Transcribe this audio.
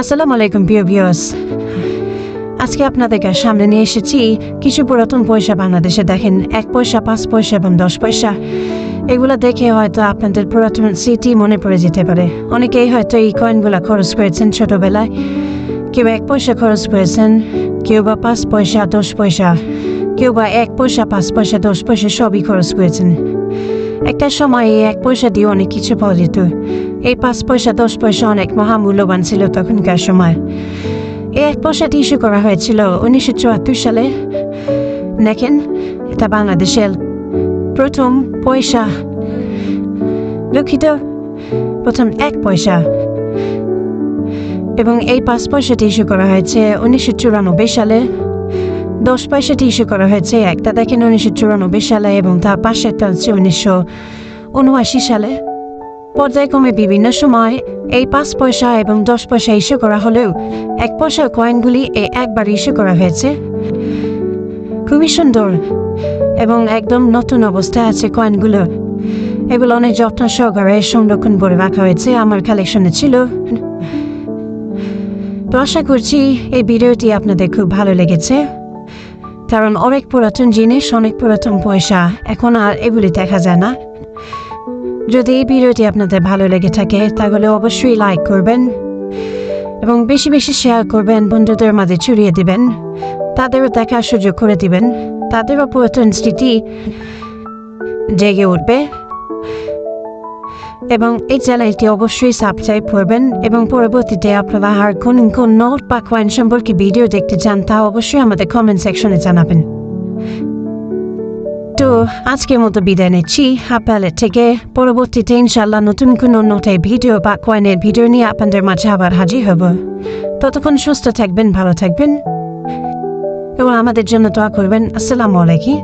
আসসালামু আলাইকুম প্রিয় ভিউয়ার্স। আজকে আপনাদেরকে সামনে নিয়ে এসেছি কিছু পুরাতন পয়সা। বাংলাদেশে দেখেন 1 পয়সা, 5 পয়সা এবং 10 পয়সা। এগুলো দেখে হয়তো আপনাদের পুরাতন স্মৃতি মনে পড়ে যেতে পারে। অনেকেই হয়তো এই কয়েনগুলো খরচ করেছেন ছোটবেলায়। কেউ 1 পয়সা খরচ করেছেন, কেউ বা 5 পয়সা, 10 পয়সা, কেউ বা 1 পয়সা, 5 পয়সা, 10 পয়সা সবই খরচ করেছেন। একটা সময় এই 1 পয়সা দিয়ে অনেক কিছু পাওয়া যেত। এই 5 পয়সা, 10 পয়সা অনেক মহামূল্যবান ছিল তখনকার সময়। এই 1 পয়সাটি ইস্যু করা হয়েছিল 1974 সালে। দেখেন, এটা বাংলাদেশের প্রথম পয়সা, দুঃখিত, প্রথম 1 পয়সা। এবং এই 5 পয়সাটি ইস্যু করা হয়েছে 1994 সালে। 10 পয়সাটি ইস্যু করা হয়েছে একটা দেখেন 1994 সালে, এবং তার পাশেরটা হচ্ছে 1979 সালে। পর্যায়ক্রমে বিভিন্ন সময় এই 5 পয়সা এবং 10 পয়সা ইস্যু করা হলেও 1 পয়সার কয়েনগুলি একবার ইস্যু করা হয়েছে। খুবই সুন্দর এবং একদম নতুন অবস্থায় আছে কয়েনগুলো। এগুলো অনেক যত্ন সহকারে সংরক্ষণ করে রাখা হয়েছে, আমার কালেকশনে ছিল। তো আশা করছি এই ভিডিওটি আপনাদের খুব ভালো লেগেছে, কারণ অনেক পুরাতন জিনিস, অনেক পুরাতন পয়সা এখন আর এগুলি দেখা যায় না। যদি এই ভিডিওটি আপনাদের ভালো লেগে থাকে তাহলে অবশ্যই লাইক করবেন এবং বেশি বেশি শেয়ার করবেন, বন্ধুদের মাঝে ছড়িয়ে দিবেন, তাদেরও দেখার সুযোগ করে দিবেন, তাদেরও পুরাতন স্মৃতি জেগে উঠবে। এবং এই চ্যানেলটি অবশ্যই সাবস্ক্রাইব করবেন, এবং পরবর্তীতে আপনারা আর কোন নোট বা কয়েন সম্পর্কে ভিডিও দেখতে চান তা অবশ্যই আমাদের কমেন্ট সেকশনে জানাবেন। তো আজকের মতো বিদায় নিচ্ছি আপনাদের থেকে। পরবর্তীতে ইনশাল্লাহ নতুন কোনো নোটের ভিডিও বা কয়েনের ভিডিও নিয়ে আপনাদের মাঝে আবার হাজির হব। ততক্ষণ সুস্থ থাকবেন, ভালো থাকবেন এবং আমাদের জন্য দোয়া করবেন। আসসালামু আলাইকুম।